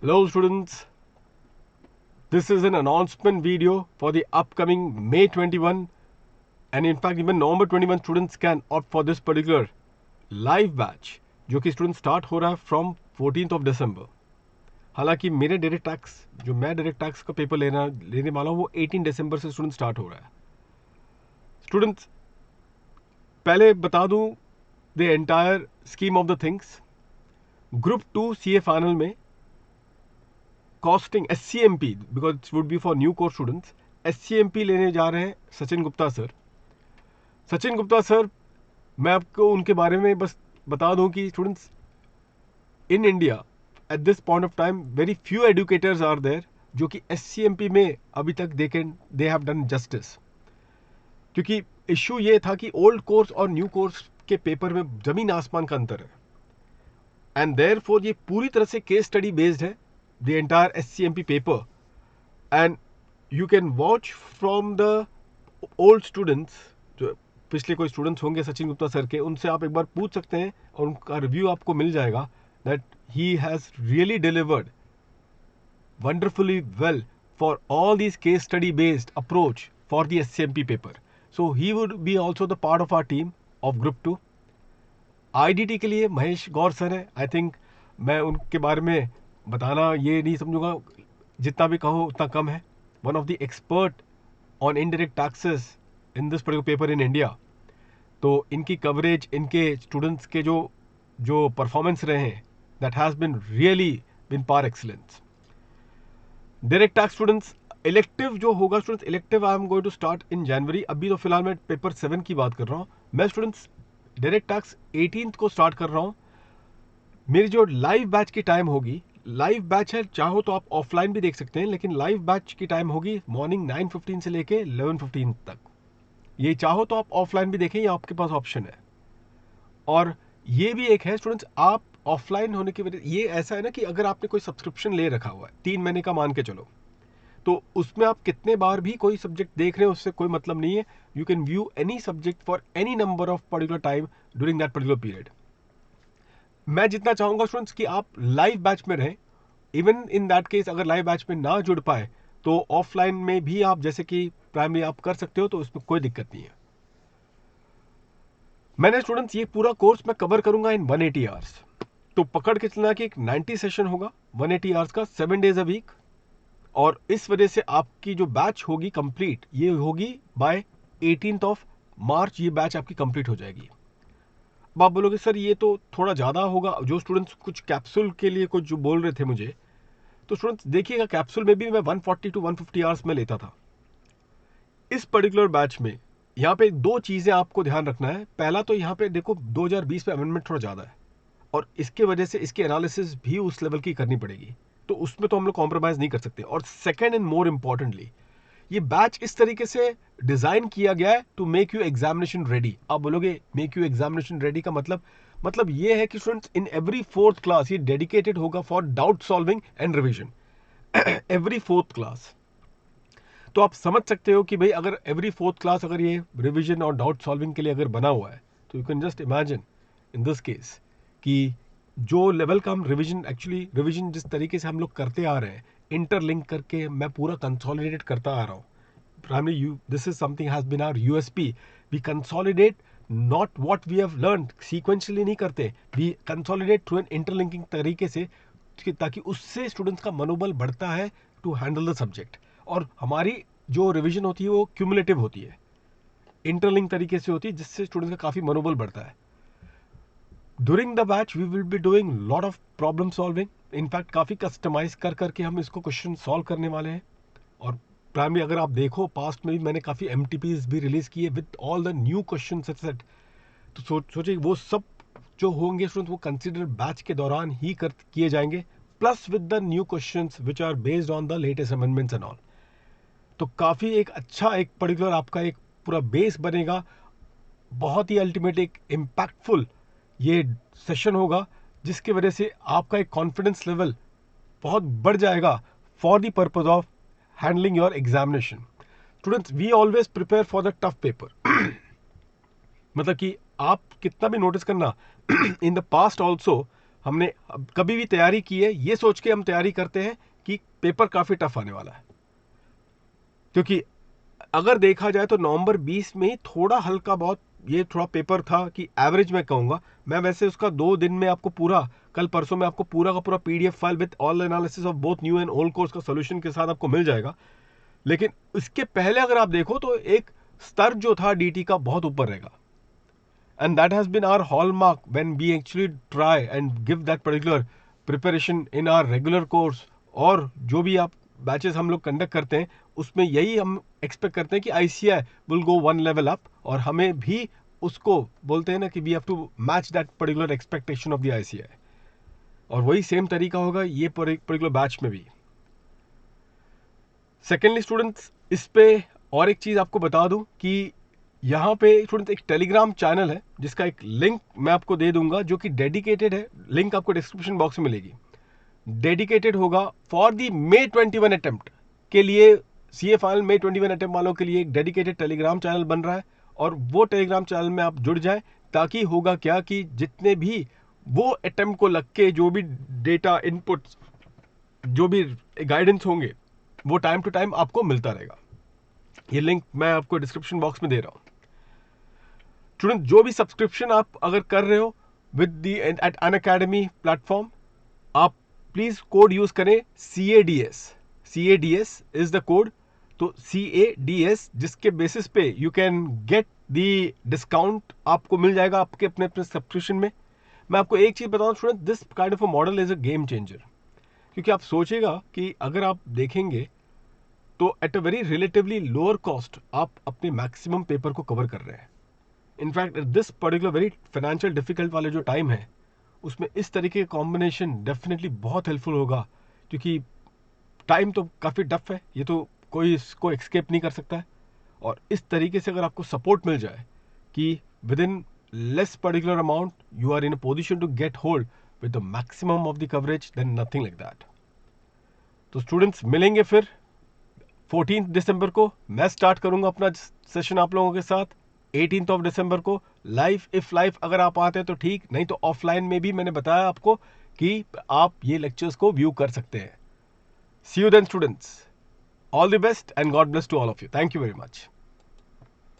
Hello students, this is an announcement video for the upcoming May 21 and in fact even November 21 students can opt for this particular live batch जो कि student start हो रहा है from 14th of December। हालांकि मेरे direct tax जो मैं direct tax का पेपर लेने वाला हूँ वो 18 दिसंबर से स्टूडेंट स्टार्ट हो रहा है। स्टूडेंट्स पहले बता दूँ the entire scheme of the things. Group 2 CA final में costing SCMP because it would be for new course students, SCMP लेने जा रहे हैं सचिन गुप्ता सर। सचिन गुप्ता सर, मैं आपको उनके बारे में बस बता दूं कि students in India at this point of time very few educators are there जो कि SCMP में अभी तक दे हैव डन जस्टिस। क्योंकि इश्यू ये था कि ओल्ड कोर्स और न्यू कोर्स के पेपर में जमीन आसमान का अंतर है एंड देयरफॉर ये पूरी तरह से केस स्टडी बेस्ड है the entire SCMP paper, and you can watch from the old students जो पिछले कोई स्टूडेंट्स होंगे सचिन गुप्ता सर के, उनसे आप एक बार पूछ सकते हैं और उनका रिव्यू आपको मिल जाएगा that he has really delivered wonderfully well for all these case study based approach for the SCMP paper. So he would be also the part of our team of group 2. IDT के लिए महेश गौर sir है। I think मैं उनके बारे में बताना ये नहीं समझूंगा, जितना भी कहो उतना कम है। One of the expert on indirect taxes in this particular paper in India. तो इनकी कवरेज, इनके स्टूडेंट्स के जो परफॉर्मेंस रहे हैं, that has been really been par excellence. Direct tax students elective जो होगा students, elective I am going to start in January. अभी तो फिलहाल मैं पेपर 7 की बात कर रहा हूँ। मैं स्टूडेंट्स डायरेक्ट टैक्स 18th को स्टार्ट कर रहा हूँ। मेरी जो लाइव बैच की टाइम होगी, लाइव बैच है, चाहो तो आप ऑफलाइन भी देख सकते हैं, लेकिन लाइव बैच की टाइम होगी मॉर्निंग 9:15 से लेके 11:15 तक। ये चाहो तो आप ऑफलाइन भी देखें, ये आपके पास ऑप्शन है। और ये भी एक है स्टूडेंट्स, आप ऑफलाइन होने की वजह ये ऐसा है ना कि अगर आपने कोई सब्सक्रिप्शन ले रखा हुआ है 3 महीने का मान के चलो, तो उसमें आप कितने बार भी कोई सब्जेक्ट देख रहे हैं उससे कोई मतलब नहीं है। You can view any subject for any number of particular time during that particular period. मैं जितना चाहूंगा स्टूडेंट्स कि आप लाइव बैच में रहें। इवन इन दैट केस अगर लाइव बैच में ना जुड़ पाए तो ऑफलाइन में भी आप जैसे कि प्राइमरी आप कर सकते हो, तो उसमें कोई दिक्कत नहीं है। मैंने स्टूडेंट्स ये पूरा कोर्स मैं कवर करूंगा इन 180 आवर्स। तो पकड़ के चलना कि एक 90 सेशन होगा 180 आवर्स का, 7 डेज अ वीक। और इस वजह से आपकी जो बैच होगी कंप्लीट, ये होगी बाय 18th ऑफ मार्च, ये बैच आपकी कंप्लीट हो जाएगी। अब आप बोलोगे सर ये तो थोड़ा ज़्यादा होगा, जो स्टूडेंट्स कुछ कैप्सूल के लिए कुछ जो बोल रहे थे मुझे, तो स्टूडेंट्स देखिएगा कैप्सूल में भी मैं 140 to 150 आवर्स में लेता था। इस पर्टिकुलर बैच में यहाँ पे 2 चीज़ें आपको ध्यान रखना है। पहला तो यहाँ पे देखो 2020 में अमेंडमेंट थोड़ा ज़्यादा है और इसके वजह से इसकी एनालिसिस भी उस लेवल की करनी पड़ेगी, तो उसमें तो हम लोग कॉम्प्रोमाइज़ नहीं कर सकते। और सेकेंड एंड मोर इम्पॉर्टेंटली, ये बैच इस तरीके से डिजाइन किया गया है to make you examination ready. आप बोलोगे मेक यू एग्जामिनेशन रेडी का मतलब ये है कि students in every 4th class ये डेडिकेटेड होगा for doubt solving and revision. Every 4th class, तो आप समझ सकते हो कि भाई अगर एवरी 4th क्लास अगर ये रिवीजन और डाउट सॉल्विंग के लिए अगर बना हुआ है, तो you can just imagine in this case कि जो लेवल का हम रिवीजन जिस तरीके से हम लोग करते आ रहे हैं, इंटरलिंक करके मैं पूरा कंसोलिडेट करता आ रहा हूँ। Primarily, this is something has been our USP. We consolidate not what we have learned sequentially नहीं करते, we consolidate through an interlinking तरीके से, ताकि उससे स्टूडेंट्स का मनोबल बढ़ता है टू हैंडल द सब्जेक्ट। और हमारी जो रिवीजन होती है वो क्यूमुलेटिव होती है, इंटरलिंक तरीके से होती है, जिससे स्टूडेंट्स का काफ़ी मनोबल बढ़ता है। During the batch we will be doing lot of problem solving. In fact काफ़ी कस्टमाइज करके हम इसको क्वेश्चन सॉल्व करने वाले हैं। और प्राइमरी अगर आप देखो पास्ट में भी मैंने काफ़ी MTPs भी रिलीज किए with all the new question set. तो सोचिए वो सब जो होंगे स्टूडेंट्स वो कंसिडर बैच के दौरान ही किए जाएंगे, plus with the new questions which are based on the latest amendments and all. तो काफ़ी एक अच्छा एक पर्टिकुलर आपका एक पूरा बेस बनेगा। बहुत ही अल्टीमेट एक इम्पैक्टफुल ये सेशन होगा, जिसकी वजह से आपका एक कॉन्फिडेंस लेवल बहुत बढ़ जाएगा for the purpose of handling your examination. Students we always prepare for the tough paper. मतलब कि आप कितना भी नोटिस करना इन द पास्ट ऑल्सो हमने कभी भी तैयारी की है ये सोच के हम तैयारी करते हैं कि पेपर काफ़ी टफ आने वाला है, क्योंकि अगर देखा जाए तो नवंबर 20 में ही थोड़ा हल्का बहुत ये थोड़ा पेपर था कि एवरेज मैं कहूँगा। मैं वैसे उसका 2 दिन में आपको पूरा, कल परसों में आपको पूरा का पूरा PDF file with all analysis of both new and old course का सोल्यूशन के साथ आपको मिल जाएगा। लेकिन इसके पहले अगर आप देखो तो एक स्तर जो था DT का बहुत ऊपर रहेगा, and that has been our hallmark when we actually try and give that particular preparation in our regular course। और जो भी आप बैचेस हम लोग कंडक्ट करते हैं उसमें यही हम एक्सपेक्ट करते हैं कि ICI will go one level up, और हमें भी उसको बोलते हैं ना कि we have to match that particular expectation of the ICI, और वही सेम तरीका होगा ये पर्टिकुलर बैच में भी। सेकेंडली स्टूडेंट्स, इस पे और एक चीज़ आपको बता दूं कि यहाँ पे स्टूडेंट्स एक टेलीग्राम चैनल है जिसका एक लिंक मैं आपको दे दूंगा जो कि डेडिकेटेड है। लिंक आपको डिस्क्रिप्शन बॉक्स में मिलेगी। डेडिकेटेड होगा फॉर दी May 21 अटेम्प्ट के लिए, CA फाइनल May 21 अटेम्प्ट वालों के लिए एक डेडिकेटेड टेलीग्राम चैनल बन रहा है, और वो टेलीग्राम चैनल में आप जुड़ जाए, ताकि होगा क्या कि जितने भी वो अटेम्प्ट को लग के जो भी डेटा इनपुट, जो भी गाइडेंस होंगे, वो टाइम टू टाइम आपको मिलता रहेगा। ये लिंक मैं आपको डिस्क्रिप्शन बॉक्स में दे रहा हूं। स्टूडेंट, जो भी सब्सक्रिप्शन आप अगर कर रहे हो with the at Unacademy platform, आप प्लीज कोड यूज करें CADS। CADS is the code. तो CADS, जिसके बेसिस पे you can get the discount आपको मिल जाएगा आपके अपने अपने सब्सक्रिप्शन में। मैं आपको एक चीज बताऊं student, this kind of a model is a game changer, क्योंकि आप सोचेगा कि अगर आप देखेंगे तो at a very relatively lower cost आप अपने मैक्सिमम पेपर को कवर कर रहे हैं। In fact this particular very financial difficult वाले जो टाइम है उसमें इस तरीके का कॉम्बिनेशन डेफिनेटली बहुत हेल्पफुल होगा, क्योंकि टाइम तो काफ़ी टफ है, ये तो कोई इसको एक्सकेप नहीं कर सकता है। और इस तरीके से अगर आपको सपोर्ट मिल जाए कि with in less particular amount you are in a position to get hold with the maximum of the coverage, then nothing like that. तो स्टूडेंट्स, मिलेंगे फिर 14 दिसंबर को। मैं स्टार्ट करूंगा अपना सेशन आप लोगों के साथ 18 ऑफ दिसंबर को लाइव। इफ लाइव अगर आप आते हैं तो ठीक, नहीं तो ऑफलाइन में भी मैंने बताया आपको कि आप ये लेक्चर्स को व्यू कर सकते हैं। See you then students, all the best and God bless to all of you. Thank you very much.